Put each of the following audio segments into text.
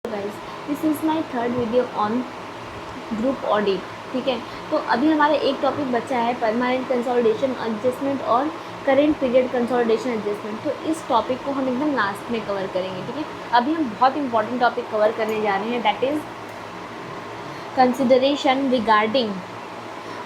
Guys, this is my third video on group audit. ठीक है, तो अभी हमारा एक टॉपिक बचा है परमानेंट कंसोलिडेशन एडजस्टमेंट और करेंट पीरियड कंसोलिडेशन एडजस्टमेंट। तो इस टॉपिक को हम एकदम लास्ट में कवर करेंगे। ठीक है, अभी हम बहुत इंपॉर्टेंट टॉपिक कवर करने जा रहे हैं, that is consideration regarding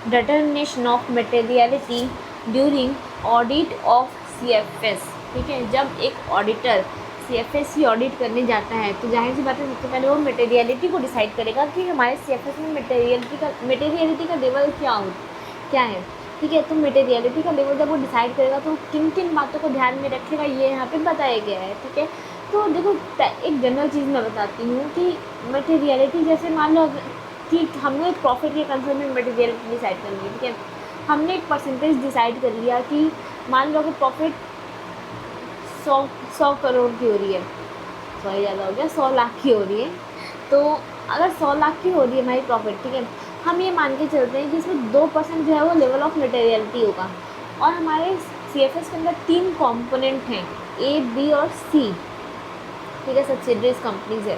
determination of materiality during audit of CFS। ठीक है, जब एक ऑडिटर CFS की ऑडिट करने जाता है तो जाहिर सी बात है सबसे पहले वो मटेरियलिटी को डिसाइड करेगा कि हमारे CFS में मटेरियलिटी का लेवल क्या है। ठीक है, तो मटेरियलिटी का लेवल जब वो डिसाइड करेगा तो किन किन बातों को ध्यान में रखेगा ये यहाँ पे बताया गया है। ठीक है, तो देखो एक जनरल चीज़ मैं बताती हूँ कि मटेरियलिटी जैसे मान लो कि हमने प्रॉफिट के कंसर्न में मटेरियलिटी डिसाइड कर ली। ठीक है, हमने एक परसेंटेज डिसाइड कर लिया कि मान लो कि प्रॉफिट 100 करोड़ की हो रही है, सॉरी ज़्यादा हो गया, 100 लाख की हो रही है। तो अगर 100 लाख की हो रही है हमारी प्रॉफिट, ठीक है, हम ये मान के चलते हैं कि इसमें 2% जो है वो लेवल ऑफ मटेरियलिटी होगा। और हमारे CFS के अंदर 3 कॉम्पोनेंट हैं, A, B और C। ठीक है, सब्सिडरीज कंपनीज है।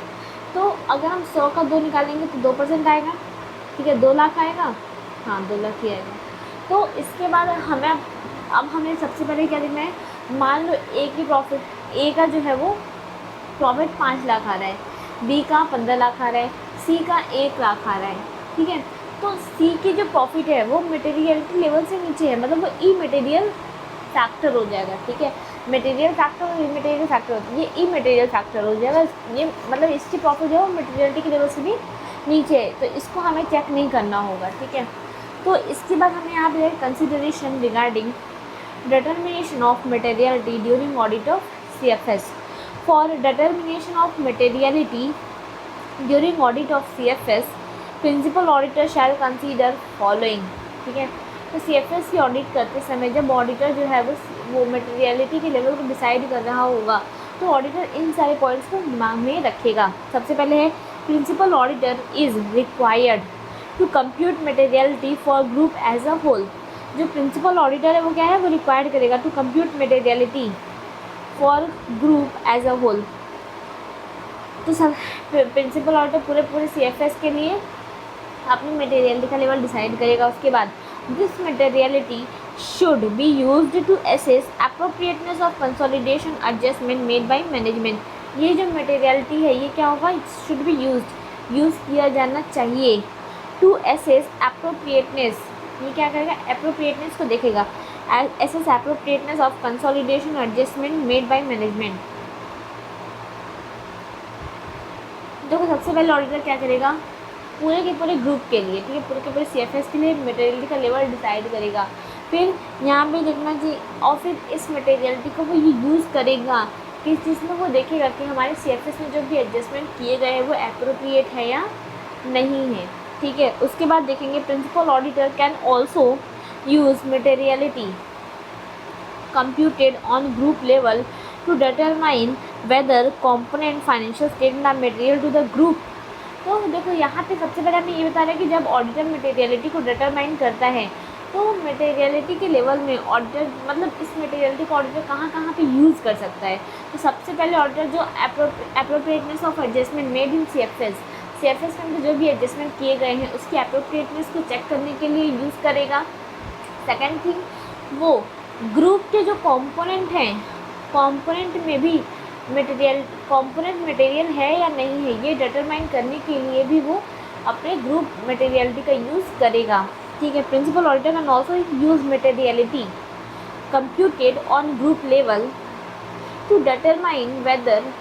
तो अगर हम 100 का 2 निकालेंगे तो 2% आएगा। ठीक है, 2 लाख आएगा, हाँ 2 लाख ही आएगा। तो इसके बाद हमें सबसे पहले क्या देखना है, मान लो A की प्रॉफिट, A का जो है वो प्रॉफिट 5 लाख आ रहा है, B का 15 लाख आ रहा है, C का 1 लाख आ रहा है। ठीक है, तो C की जो प्रॉफिट है वो मटेरियलिटी लेवल से नीचे है, मतलब वो इमटेरियल फैक्टर हो जाएगा। ठीक है, मटेरियल फैक्टर और इमटेरियल फैक्टर होता है, ये इमटेरियल फैक्टर हो जाएगा। ये मतलब इसकी प्रॉफिट जो है वो मटेरियलिटी के लेवल से भी नीचे है, तो इसको हमें चेक नहीं करना होगा। ठीक है, तो इसके बाद हमें यहाँ पे consideration regarding determination of materiality during audit of CFS. For determination of materiality during audit of CFS, principal auditor shall consider following. ठीक है, तो CFS की ऑडिट करते समय जब ऑडिटर जो है वो मटेरियलिटी के लेवल को डिसाइड कर रहा होगा तो ऑडिटर इन सारे पॉइंट्स को दिमाग में रखेगा। सबसे पहले है principal auditor is required to compute materiality for group as a whole. जो प्रिंसिपल ऑडिटर है वो क्या है, वो रिक्वायर्ड करेगा to compute materiality for group as a whole. तो सब प्रिंसिपल ऑडिटर पूरे CFS के लिए अपनी मटेरियलिटी का लेवल डिसाइड करेगा। उसके बाद this materiality should be used to assess appropriateness of consolidation adjustment made by management. ये जो मटेरियलिटी है ये क्या होगा, इट शुड बी यूज़ किया जाना चाहिए टू असेस एप्रोप्रिएटनेस। ये क्या करेगा, एप्रोप्रिएटनेस को देखेगा, assess appropriateness of consolidation adjustment made by management. देखो सबसे पहले ऑडिटर क्या करेगा, पूरे के पूरे ग्रुप के लिए, ठीक है, पूरे के पूरे CFS के लिए मटेरियलिटी का लेवल डिसाइड करेगा। फिर यहाँ पे देखना चाहिए, और फिर इस मटेरियलिटी को वो यूज़ करेगा किस चीज़ में, वो देखेगा कि हमारे CFS में जो भी एडजस्टमेंट किए गए हैं वो एप्रोप्रिएट है या नहीं है। ठीक है, उसके बाद देखेंगे principal auditor can also use materiality computed on group level to determine whether component financial statement are material to the group. तो देखो यहाँ पे सबसे पहले हमें ये बता रहा है कि जब ऑडिटर मटेरियलिटी को डिटरमाइन करता है तो मटेरियलिटी के लेवल में ऑडिटर मतलब इस मटेरियलिटी को ऑडिटर कहाँ कहाँ पे यूज़ कर सकता है। तो सबसे पहले ऑडिटर जो appropriateness of adjustment made in CFS के अंदर जो भी एडजस्टमेंट किए गए हैं उसकी एप्रोप्रिएटनेस को चेक करने के लिए यूज़ करेगा। सेकेंड थिंग, वो ग्रुप के जो कंपोनेंट हैं, कंपोनेंट में भी कंपोनेंट मटेरियल है या नहीं है ये डिटरमाइन करने के लिए भी वो अपने ग्रुप मटेरियलिटी का यूज़ करेगा। ठीक है, principal auditor can also use materiality computed on group level to determine whether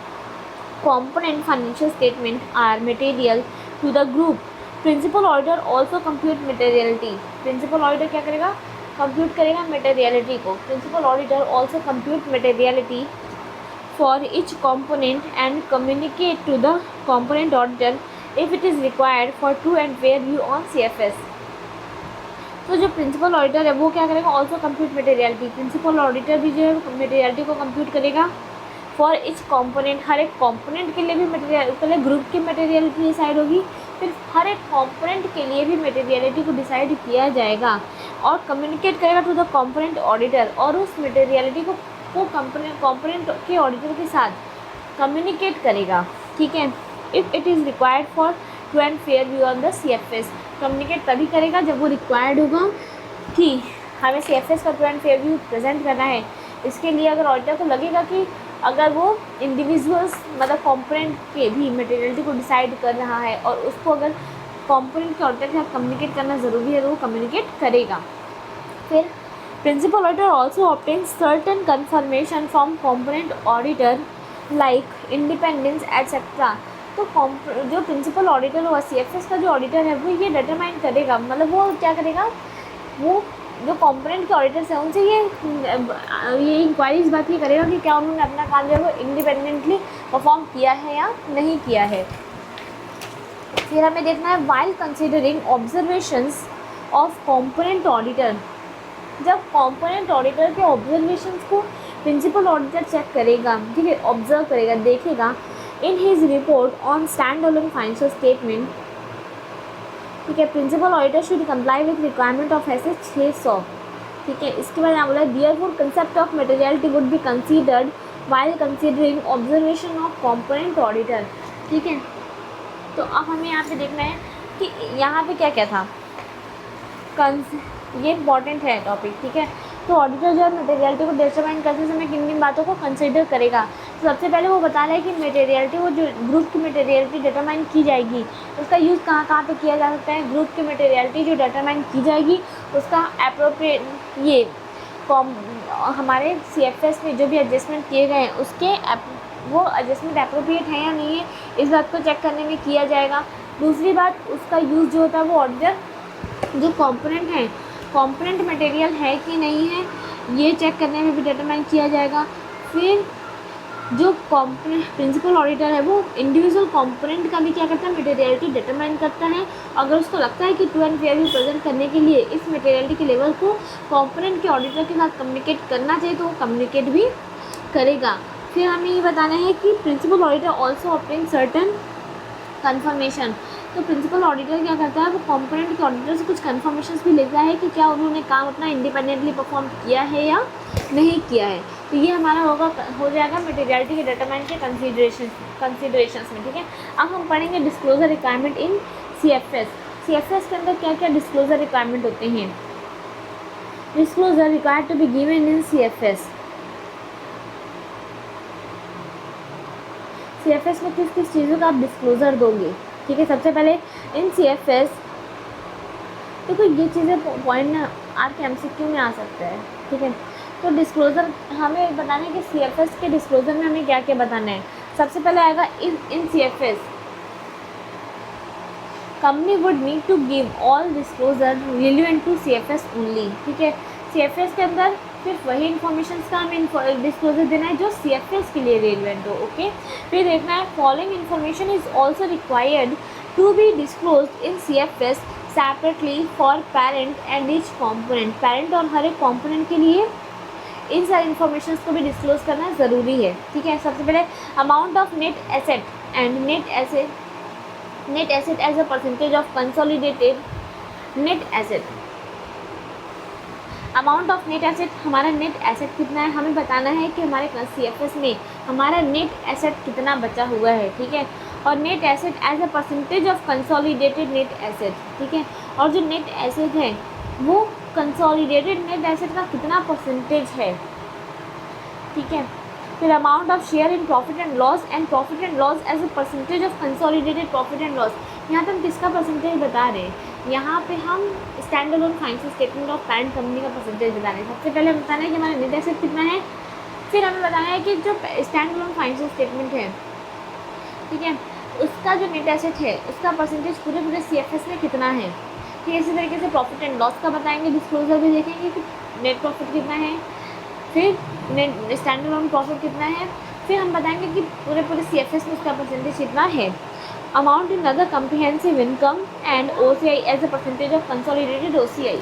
component financial statement are material to the group. Principal auditor also compute materiality. Principal auditor क्या करेगा, compute करेगा materiality को। Principal auditor also compute materiality for each component and communicate to the component auditor if it is required for true and fair view on CFS. तो जो principal auditor है वो क्या करेगा, also compute materiality. Principal auditor भी जो है materiality को कंप्यूट करेगा फॉर इच कॉम्पोनेंट, हर एक कॉम्पोनेंट के लिए भी मटेरियल, पहले ग्रुप की मटेरियलिटी डिसाइड होगी, फिर हर एक कॉम्पोनेंट के लिए भी मटेरियलिटी को डिसाइड किया जाएगा और कम्युनिकेट करेगा टू द कॉम्पोनेंट ऑडिटर, और उस मटेरियलिटी को कॉम्पोनेंट के ऑडिटर के साथ कम्युनिकेट करेगा। ठीक है, if it is required for true and fair view on the CFS। Communicate तभी करेगा जब वो रिक्वायर्ड होगा कि हमें CFS का true and fair view present करना है। इसके लिए अगर ऑडिटर को लगेगा कि अगर वो इंडिविजुअल्स मतलब कॉम्पोनेंट के भी मटेरियलिटी को डिसाइड कर रहा है और उसको अगर कॉम्पोनेंट के ऑडिटर के साथ कम्युनिकेट करना ज़रूरी है तो वो कम्युनिकेट करेगा। फिर principal auditor also obtain certain confirmation from component auditor like independence etcetera. तो जो प्रिंसिपल ऑडिटर होगा CFS का जो ऑडिटर है वो ये डिटरमाइन करेगा, मतलब वो क्या करेगा, वो जो कॉम्पोनेंट के ऑडिटर्स हैं उनसे ये इंक्वायरी इस बात की करेगा कि क्या उन्होंने अपना काम जो है वो इंडिपेंडेंटली परफॉर्म किया है या नहीं किया है। फिर हमें देखना है while considering observations of component auditor. जब कॉम्पोनेंट ऑडिटर के ऑब्जर्वेशंस को प्रिंसिपल ऑडिटर चेक करेगा, ठीक है, ऑब्जर्व करेगा, देखेगा in his report on stand alone financial statement, ठीक है, principal auditor should comply with requirement of SA 600, ठीक है। इसके बाद यहाँ बोला therefore concept of materiality would be considered while considering observation of component auditor, ठीक है। तो अब हमें यहाँ पे देखना है कि यहाँ पे क्या क्या था, ये इंपॉर्टेंट है टॉपिक, ठीक है। तो ऑडिटर जो है मटेरियलिटी को डिटरमाइन करते समय किन किन बातों को कंसीडर करेगा। तो सबसे पहले वो बता रहा है कि मटेरियलिटी, वो जो ग्रुप की मटेरियलिटी डिटरमाइन की जाएगी उसका यूज़ कहाँ कहाँ पे किया जा सकता है। ग्रुप की मटेरियलिटी जो डिटरमाइन की जाएगी उसका एप्रोप्रिएट ये हमारे CFS में जो भी एडजस्टमेंट किए गए हैं उसके वो एडजस्टमेंट एप्रोप्रिएट है या नहीं है, इस बात को चेक करने में किया जाएगा। दूसरी बात, उसका यूज़ जो होता है वो ऑडिटर जो कंपोनेंट है, कंपोनेंट मटेरियल है कि नहीं है, ये चेक करने में भी डिटरमाइन किया जाएगा। फिर जो प्रिंसिपल ऑडिटर है वो इंडिविजुअल कंपोनेंट का भी क्या करता है, मटेरियलिटी डिटरमाइन करता है। अगर उसको लगता है कि true and fair view present करने के लिए इस मटेरियलिटी के लेवल को कंपोनेंट के ऑडिटर के साथ कम्युनिकेट करना चाहिए तो वो कम्युनिकेट भी करेगा। फिर हमें ये बताना है कि principal auditor also obtain certain confirmation. तो प्रिंसिपल ऑडिटर क्या करता है, वो कंपोनेंट के ऑडिटर से कुछ कन्फर्मेशंस भी लेता है कि क्या उन्होंने काम अपना इंडिपेंडेंटली परफॉर्म किया है या नहीं किया है। तो ये हमारा हो जाएगा मटेरियलिटी के डिटरमाइन के कंसीडरेशंस में, ठीक है। अब हम पढ़ेंगे डिस्क्लोजर रिक्वायरमेंट इन CFS के अंदर क्या क्या डिस्क्लोजर रिक्वायरमेंट होते हैं। Disclosure required to be given in CFS में किस किस चीज़ों का आप डिस्क्लोजर दोगे, ठीक है। सबसे पहले इन CFS देखो ये चीज़ें पॉइंट ना आपके MCQ में आ सकता है, ठीक है। तो डिस्क्लोजर हमें बताना है कि CFS के डिस्क्लोजर में हमें क्या क्या बताना है। सबसे पहले आएगा in CFS company would need to give all disclosure relevant to CFS only, ठीक है। CFS के अंदर सिर्फ वही इन्फॉर्मेशन का हमें डिस्क्लोजर देना है जो CFS के लिए रेलिवेंट हो, ओके। फिर देखना है following information is also required to be disclosed in CFS separately for parent and each component. Parent और हर एक कॉम्पोनेंट के लिए इन सारी इन्फॉर्मेशन को भी डिस्क्लोज करना ज़रूरी है, ठीक है। सबसे पहले amount of net asset and net asset as a percentage of consolidated net asset. Amount of net asset, हमारा नेट एसेट कितना है हमें बताना है कि हमारे CFS में हमारा नेट एसेट कितना बचा हुआ है, ठीक है। और net asset as a percentage of consolidated net asset, ठीक है। और जो नेट एसेट है वो कंसोलिडेटेड नेट एसेट का कितना परसेंटेज है, ठीक है। फिर amount of share in profit and loss as a percentage of consolidated profit and loss. यहाँ पे हम किसका परसेंटेज बता रहे हैं, यहाँ पे हम stand alone financial statement of parent company का परसेंटेज बता रहे हैं। सबसे पहले हमें बताना है कि हमारा नेट एसेट कितना है, फिर हमें बताना है कि जो स्टैंड अलोन फाइनेंशियल स्टेटमेंट है, ठीक है, उसका जो नेट एसेट है उसका परसेंटेज पूरे CFS में कितना है, ठीक है। इसी तरीके से प्रॉफिट एंड लॉस का बताएंगे, डिस्क्लोजर भी देखेंगे कि नेट प्रॉफिट कितना है, फिर नेट स्टैंड अलोन प्रॉफिट कितना है, फिर हम बताएंगे कि पूरे CFS में उसका परसेंटेज कितना है। Amount in other comprehensive income and OCI as a percentage of consolidated OCI।